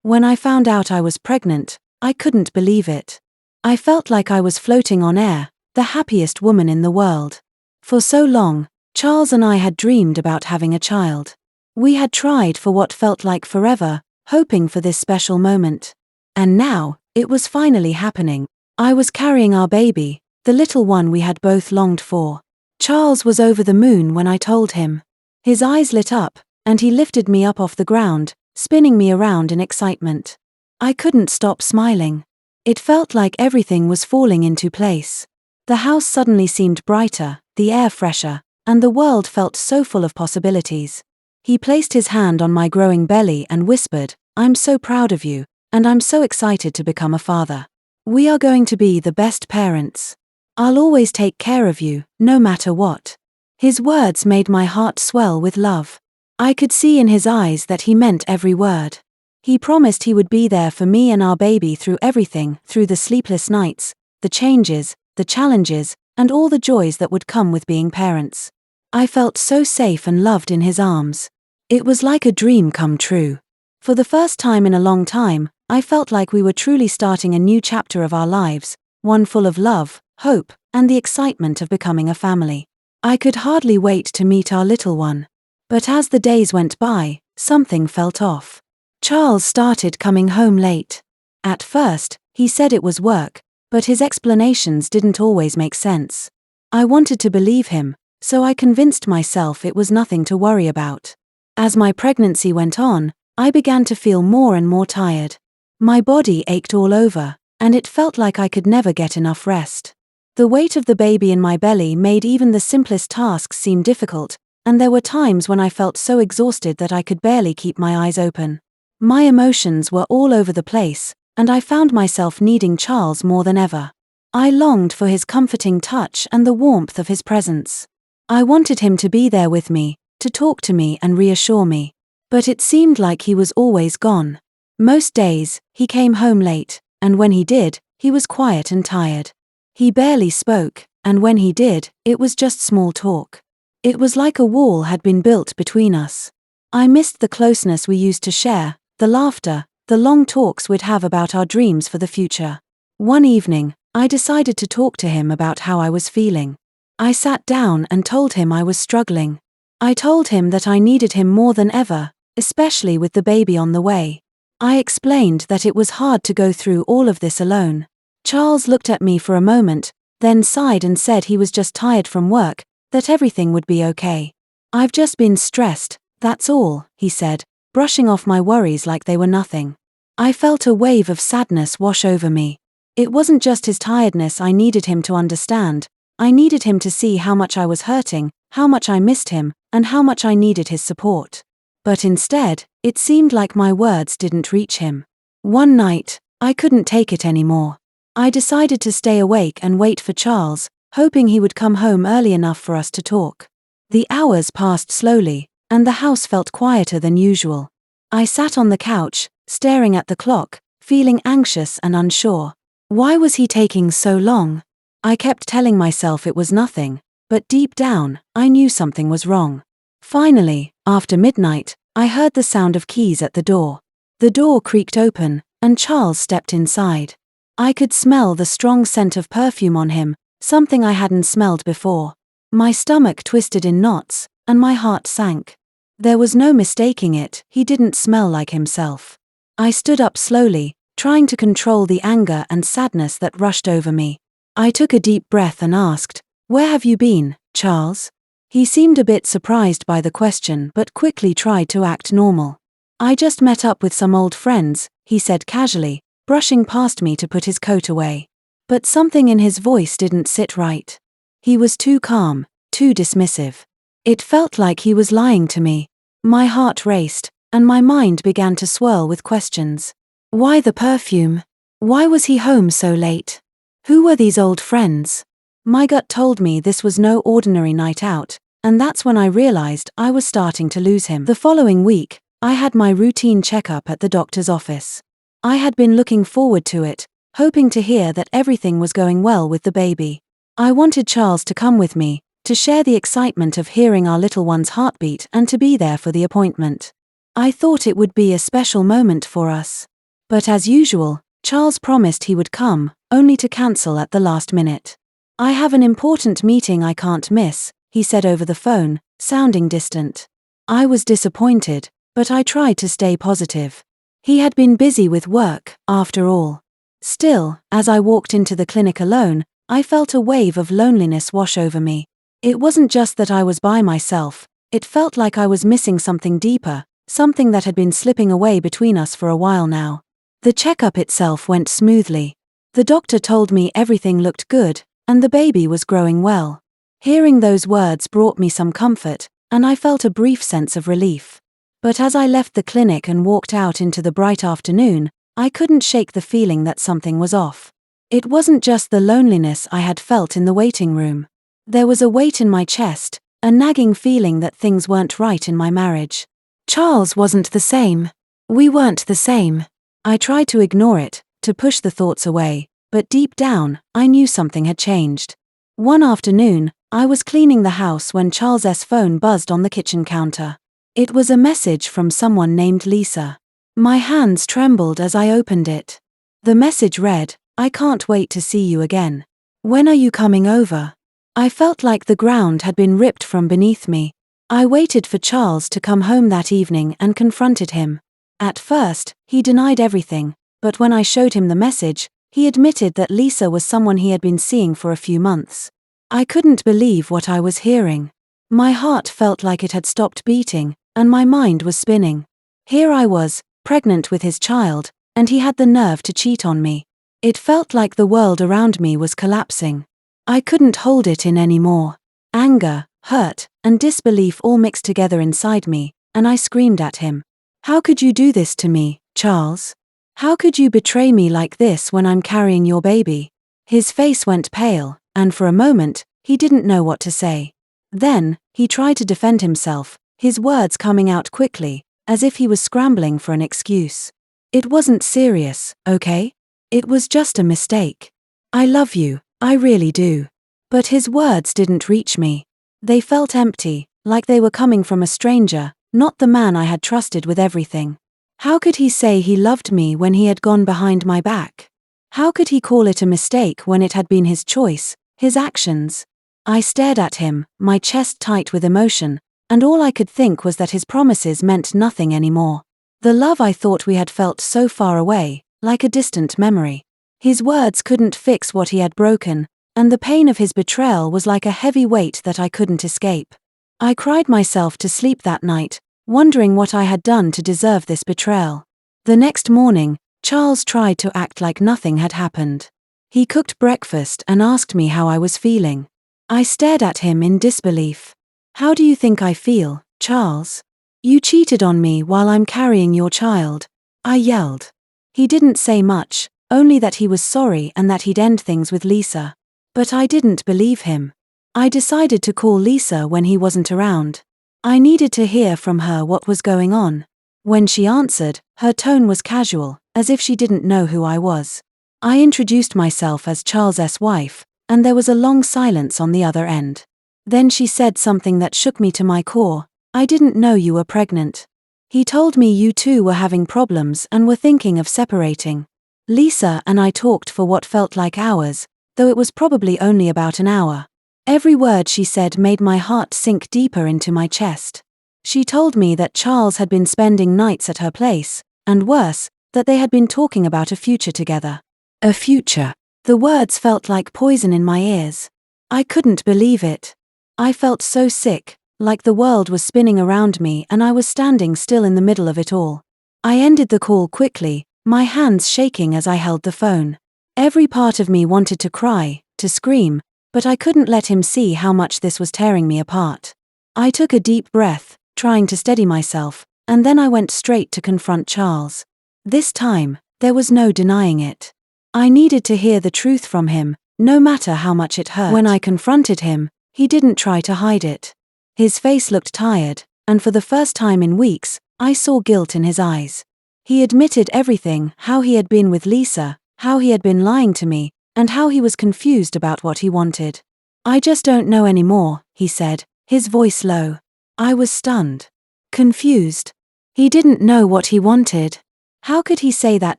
When I found out I was pregnant, I couldn't believe it. I felt like I was floating on air, the happiest woman in the world. For so long, Charles and I had dreamed about having a child. We had tried for what felt like forever, hoping for this special moment. And now, it was finally happening. I was carrying our baby, the little one we had both longed for. Charles was over the moon when I told him. His eyes lit up, and he lifted me up off the ground, spinning me around in excitement. I couldn't stop smiling. It felt like everything was falling into place. The house suddenly seemed brighter, the air fresher, and the world felt so full of possibilities. He placed his hand on my growing belly and whispered, "I'm so proud of you, and I'm so excited to become a father. We are going to be the best parents. I'll always take care of you, no matter what." His words made my heart swell with love. I could see in his eyes that he meant every word. He promised he would be there for me and our baby through everything, through the sleepless nights, the changes, the challenges, and all the joys that would come with being parents. I felt so safe and loved in his arms. It was like a dream come true. For the first time in a long time, I felt like we were truly starting a new chapter of our lives, one full of love, hope, and the excitement of becoming a family. I could hardly wait to meet our little one. But as the days went by, something felt off. Charles started coming home late. At first, he said it was work, but his explanations didn't always make sense. I wanted to believe him, so I convinced myself it was nothing to worry about. As my pregnancy went on, I began to feel more and more tired. My body ached all over, and it felt like I could never get enough rest. The weight of the baby in my belly made even the simplest tasks seem difficult, and there were times when I felt so exhausted that I could barely keep my eyes open. My emotions were all over the place, and I found myself needing Charles more than ever. I longed for his comforting touch and the warmth of his presence. I wanted him to be there with me, to talk to me and reassure me. But it seemed like he was always gone. Most days, he came home late, and when he did, he was quiet and tired. He barely spoke, and when he did, it was just small talk. It was like a wall had been built between us. I missed the closeness we used to share, the laughter, the long talks we'd have about our dreams for the future. One evening, I decided to talk to him about how I was feeling. I sat down and told him I was struggling. I told him that I needed him more than ever, especially with the baby on the way. I explained that it was hard to go through all of this alone. Charles looked at me for a moment, then sighed and said he was just tired from work, that everything would be okay. "I've just been stressed, that's all," he said, brushing off my worries like they were nothing. I felt a wave of sadness wash over me. It wasn't just his tiredness I needed him to understand. I needed him to see how much I was hurting, how much I missed him, and how much I needed his support. But instead, it seemed like my words didn't reach him. One night, I couldn't take it anymore. I decided to stay awake and wait for Charles, hoping he would come home early enough for us to talk. The hours passed slowly, and the house felt quieter than usual. I sat on the couch, staring at the clock, feeling anxious and unsure. Why was he taking so long? I kept telling myself it was nothing, but deep down, I knew something was wrong. Finally, after midnight, I heard the sound of keys at the door. The door creaked open, and Charles stepped inside. I could smell the strong scent of perfume on him, something I hadn't smelled before. My stomach twisted in knots, and my heart sank. There was no mistaking it, he didn't smell like himself. I stood up slowly, trying to control the anger and sadness that rushed over me. I took a deep breath and asked, "Where have you been, Charles?" He seemed a bit surprised by the question but quickly tried to act normal. "I just met up with some old friends," he said casually, brushing past me to put his coat away. But something in his voice didn't sit right. He was too calm, too dismissive. It felt like he was lying to me. My heart raced, and my mind began to swirl with questions. Why the perfume? Why was he home so late? Who were these old friends? My gut told me this was no ordinary night out, and that's when I realized I was starting to lose him. The following week, I had my routine checkup at the doctor's office. I had been looking forward to it, hoping to hear that everything was going well with the baby. I wanted Charles to come with me, to share the excitement of hearing our little one's heartbeat and to be there for the appointment. I thought it would be a special moment for us. But as usual, Charles promised he would come, only to cancel at the last minute. "I have an important meeting I can't miss," he said over the phone, sounding distant. I was disappointed, but I tried to stay positive. He had been busy with work, after all. Still, as I walked into the clinic alone, I felt a wave of loneliness wash over me. It wasn't just that I was by myself, it felt like I was missing something deeper, something that had been slipping away between us for a while now. The checkup itself went smoothly. The doctor told me everything looked good, and the baby was growing well. Hearing those words brought me some comfort, and I felt a brief sense of relief. But as I left the clinic and walked out into the bright afternoon, I couldn't shake the feeling that something was off. It wasn't just the loneliness I had felt in the waiting room. There was a weight in my chest, a nagging feeling that things weren't right in my marriage. Charles wasn't the same. We weren't the same. I tried to ignore it, to push the thoughts away, but deep down, I knew something had changed. One afternoon, I was cleaning the house when Charles's phone buzzed on the kitchen counter. It was a message from someone named Lisa. My hands trembled as I opened it. The message read, "I can't wait to see you again. When are you coming over?" I felt like the ground had been ripped from beneath me. I waited for Charles to come home that evening and confronted him. At first, he denied everything, but when I showed him the message, he admitted that Lisa was someone he had been seeing for a few months. I couldn't believe what I was hearing. My heart felt like it had stopped beating, and my mind was spinning. Here I was, pregnant with his child, and he had the nerve to cheat on me. It felt like the world around me was collapsing. I couldn't hold it in anymore. Anger, hurt, and disbelief all mixed together inside me, and I screamed at him. "How could you do this to me, Charles? How could you betray me like this when I'm carrying your baby?" His face went pale, and for a moment, he didn't know what to say. Then, he tried to defend himself, his words coming out quickly, as if he was scrambling for an excuse. "It wasn't serious, okay? It was just a mistake. I love you, I really do." But his words didn't reach me. They felt empty, like they were coming from a stranger, not the man I had trusted with everything. How could he say he loved me when he had gone behind my back? How could he call it a mistake when it had been his choice, his actions? I stared at him, my chest tight with emotion, and all I could think was that his promises meant nothing anymore. The love I thought we had felt so far away, like a distant memory. His words couldn't fix what he had broken, and the pain of his betrayal was like a heavy weight that I couldn't escape. I cried myself to sleep that night, wondering what I had done to deserve this betrayal. The next morning, Charles tried to act like nothing had happened. He cooked breakfast and asked me how I was feeling. I stared at him in disbelief. "How do you think I feel, Charles? You cheated on me while I'm carrying your child," I yelled. He didn't say much, only that he was sorry and that he'd end things with Lisa. But I didn't believe him. I decided to call Lisa when he wasn't around. I needed to hear from her what was going on. When she answered, her tone was casual, as if she didn't know who I was. I introduced myself as Charles's wife, and there was a long silence on the other end. Then she said something that shook me to my core. "I didn't know you were pregnant. He told me you two were having problems and were thinking of separating." Lisa and I talked for what felt like hours, though it was probably only about an hour. Every word she said made my heart sink deeper into my chest. She told me that Charles had been spending nights at her place, and worse, that they had been talking about a future together. A future. The words felt like poison in my ears. I couldn't believe it. I felt so sick, like the world was spinning around me and I was standing still in the middle of it all. I ended the call quickly, my hands shaking as I held the phone. Every part of me wanted to cry, to scream, but I couldn't let him see how much this was tearing me apart. I took a deep breath, trying to steady myself, and then I went straight to confront Charles. This time, there was no denying it. I needed to hear the truth from him, no matter how much it hurt. When I confronted him, he didn't try to hide it. His face looked tired, and for the first time in weeks, I saw guilt in his eyes. He admitted everything, how he had been with Lisa, how he had been lying to me, and how he was confused about what he wanted. "I just don't know anymore," he said, his voice low. I was stunned. Confused. He didn't know what he wanted. How could he say that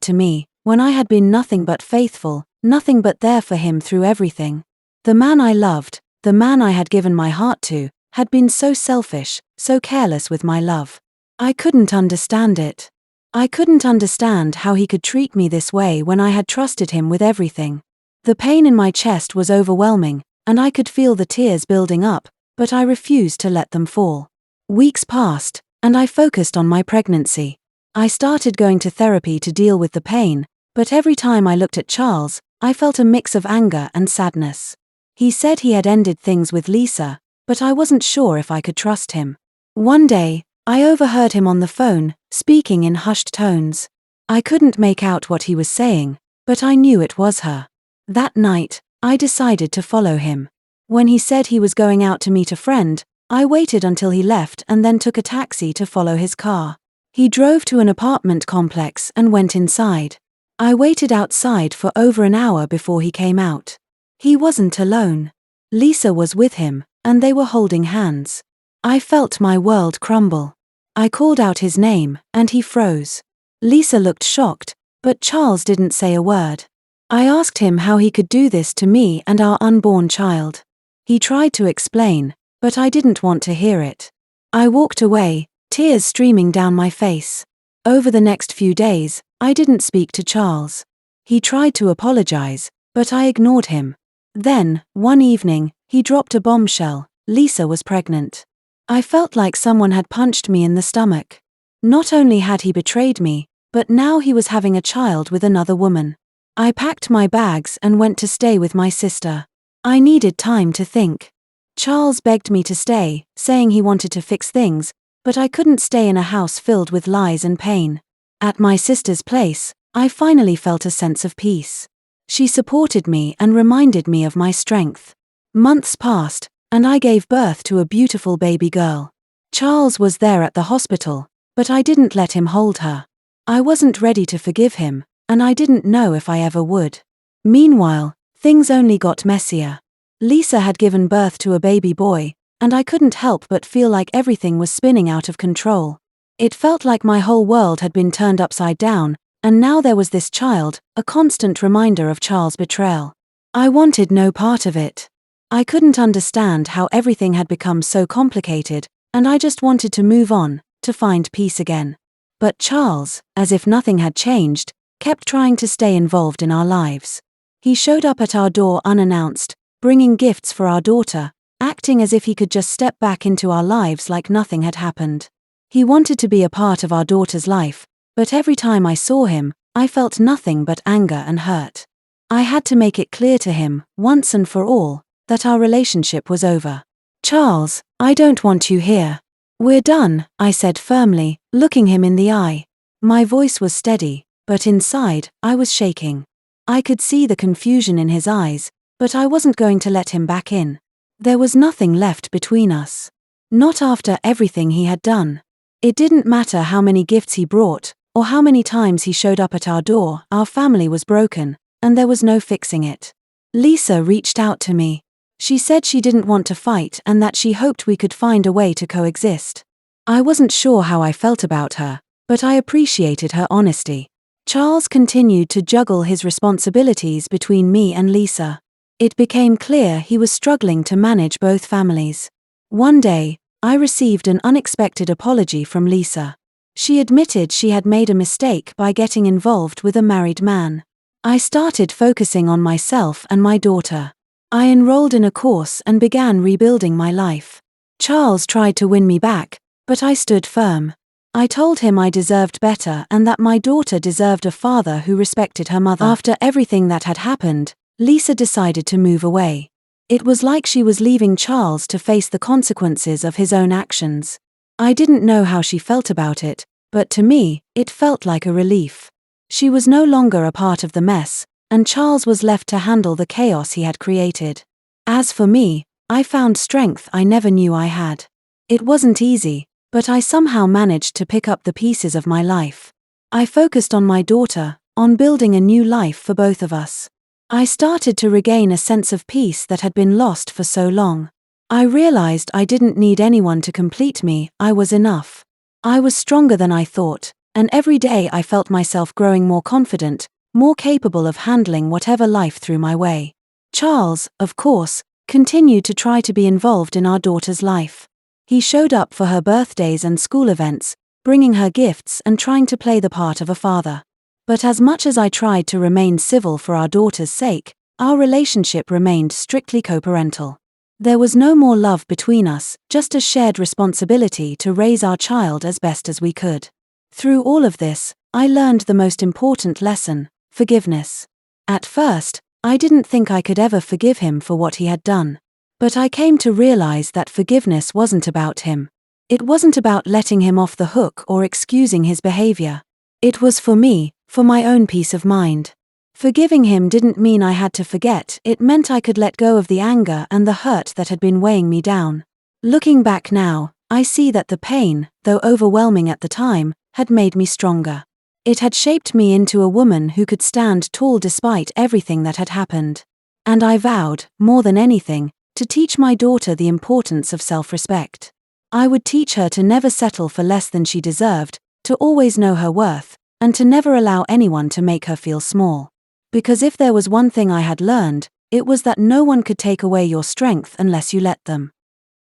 to me, when I had been nothing but faithful, nothing but there for him through everything? The man I loved, the man I had given my heart to, had been so selfish, so careless with my love. I couldn't understand it. I couldn't understand how he could treat me this way when I had trusted him with everything. The pain in my chest was overwhelming, and I could feel the tears building up, but I refused to let them fall. Weeks passed, and I focused on my pregnancy. I started going to therapy to deal with the pain, but every time I looked at Charles, I felt a mix of anger and sadness. He said he had ended things with Lisa, but I wasn't sure if I could trust him. One day, I overheard him on the phone, speaking in hushed tones. I couldn't make out what he was saying, but I knew it was her. That night, I decided to follow him. When he said he was going out to meet a friend, I waited until he left and then took a taxi to follow his car. He drove to an apartment complex and went inside. I waited outside for over an hour before he came out. He wasn't alone. Lisa was with him, and they were holding hands. I felt my world crumble. I called out his name, and he froze. Lisa looked shocked, but Charles didn't say a word. I asked him how he could do this to me and our unborn child. He tried to explain, but I didn't want to hear it. I walked away, tears streaming down my face. Over the next few days, I didn't speak to Charles. He tried to apologize, but I ignored him. Then, one evening, he dropped a bombshell: Lisa was pregnant. I felt like someone had punched me in the stomach. Not only had he betrayed me, but now he was having a child with another woman. I packed my bags and went to stay with my sister. I needed time to think. Charles begged me to stay, saying he wanted to fix things, but I couldn't stay in a house filled with lies and pain. At my sister's place, I finally felt a sense of peace. She supported me and reminded me of my strength. Months passed, and I gave birth to a beautiful baby girl. Charles was there at the hospital, but I didn't let him hold her. I wasn't ready to forgive him, and I didn't know if I ever would. Meanwhile, things only got messier. Lisa had given birth to a baby boy, and I couldn't help but feel like everything was spinning out of control. It felt like my whole world had been turned upside down, and now there was this child, a constant reminder of Charles' betrayal. I wanted no part of it. I couldn't understand how everything had become so complicated, and I just wanted to move on, to find peace again. But Charles, as if nothing had changed, kept trying to stay involved in our lives. He showed up at our door unannounced, bringing gifts for our daughter, acting as if he could just step back into our lives like nothing had happened. He wanted to be a part of our daughter's life, but every time I saw him, I felt nothing but anger and hurt. I had to make it clear to him, once and for all, that our relationship was over. "Charles, I don't want you here. We're done," I said firmly, looking him in the eye. My voice was steady, but inside, I was shaking. I could see the confusion in his eyes, but I wasn't going to let him back in. There was nothing left between us. Not after everything he had done. It didn't matter how many gifts he brought, or how many times he showed up at our door, our family was broken, and there was no fixing it. Lisa reached out to me. She said she didn't want to fight and that she hoped we could find a way to coexist. I wasn't sure how I felt about her, but I appreciated her honesty. Charles continued to juggle his responsibilities between me and Lisa. It became clear he was struggling to manage both families. One day, I received an unexpected apology from Lisa. She admitted she had made a mistake by getting involved with a married man. I started focusing on myself and my daughter. I enrolled in a course and began rebuilding my life. Charles tried to win me back, but I stood firm. I told him I deserved better and that my daughter deserved a father who respected her mother. After everything that had happened, Lisa decided to move away. It was like she was leaving Charles to face the consequences of his own actions. I didn't know how she felt about it, but to me, it felt like a relief. She was no longer a part of the mess, and Charles was left to handle the chaos he had created. As for me, I found strength I never knew I had. It wasn't easy, but I somehow managed to pick up the pieces of my life. I focused on my daughter, on building a new life for both of us. I started to regain a sense of peace that had been lost for so long. I realized I didn't need anyone to complete me, I was enough. I was stronger than I thought, And every day I felt myself growing more confident, more capable of handling whatever life threw my way. Charles, of course, continued to try to be involved in our daughter's life. He showed up for her birthdays and school events, bringing her gifts and trying to play the part of a father. But as much as I tried to remain civil for our daughter's sake, our relationship remained strictly co-parental. There was no more love between us, just a shared responsibility to raise our child as best as we could. Through all of this, I learned the most important lesson: forgiveness. At first, I didn't think I could ever forgive him for what he had done. But I came to realize that forgiveness wasn't about him. It wasn't about letting him off the hook or excusing his behavior. It was for me, for my own peace of mind. Forgiving him didn't mean I had to forget, it meant I could let go of the anger and the hurt that had been weighing me down. Looking back now, I see that the pain, though overwhelming at the time, had made me stronger. It had shaped me into a woman who could stand tall despite everything that had happened. And I vowed, more than anything, to teach my daughter the importance of self-respect. I would teach her to never settle for less than she deserved, to always know her worth, and to never allow anyone to make her feel small. Because if there was one thing I had learned, it was that no one could take away your strength unless you let them.